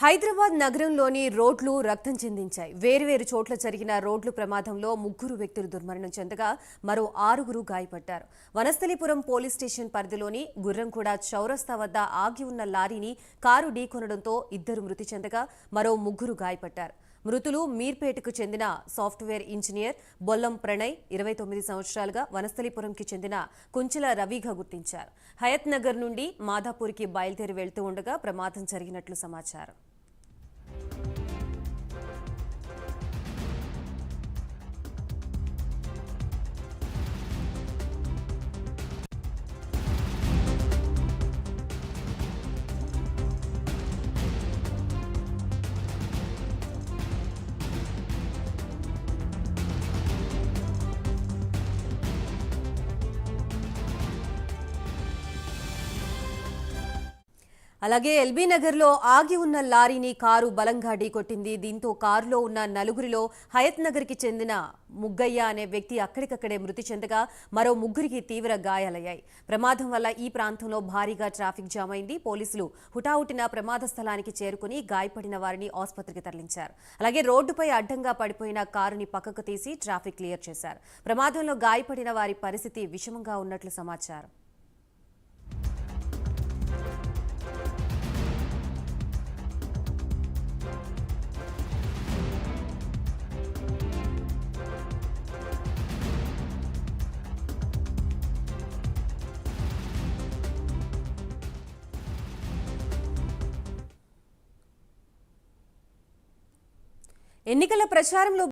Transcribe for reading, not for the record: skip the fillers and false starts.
హైదరాబాద్ నగరంలోని రోడ్లు రక్తం చెందించాయి. వేర్వేరు చోట్ల జరిగిన రోడ్లు ప్రమాదంలో 3 వ్యక్తులు దుర్మరణం చెందగా మరో 6 గాయపడ్డారు. వనస్థలిపురం పోలీస్ స్టేషన్ పరిధిలోని గుర్రంగూడ చౌరస్తా వద్ద ఆగి ఉన్న లారీని కారు ఢీకొనడంతో 2 మృతి చెందగా మరో 3 గాయపడ్డారు. మృతులు మీర్పేటకు చెందిన సాఫ్ట్వేర్ ఇంజనీర్ బొల్లం ప్రణయ్ 29 సంవత్సరాలుగా వనస్థలిపురంకి చెందిన కుంచెల రవిగా గుర్తించారు. హయత్ నగర్ నుండి మాదాపూర్కి బయలుదేరి వెళ్తూ ఉండగా ప్రమాదం జరిగినట్లు సమాచారం. అలాగే ఎల్బీ నగర్లో ఆగి ఉన్న లారీని కారు బలంగా ఢీకొట్టింది. దీంతో కారులో ఉన్న నలుగురిలో హయత్ నగర్కి చెందిన ముగ్గయ్య అనే వ్యక్తి అక్కడికక్కడే మృతి చెందగా మరో 3కి తీవ్ర గాయాలయ్యాయి. ప్రమాదం వల్ల ఈ ప్రాంతంలో భారీగా ట్రాఫిక్ జామ్ అయింది. పోలీసులు హుటాహుటిన ప్రమాద స్థలానికి చేరుకుని గాయపడిన వారిని ఆసుపత్రికి తరలించారు. అలాగే రోడ్డుపై అడ్డంగా పడిపోయిన కారుని పక్కకు తీసి ట్రాఫిక్ క్లియర్ చేశారు. ప్రమాదంలో గాయపడిన వారి పరిస్థితి విషమంగా ఉన్నట్లు సమాచారం. ఎన్నికల ప్రచారంలో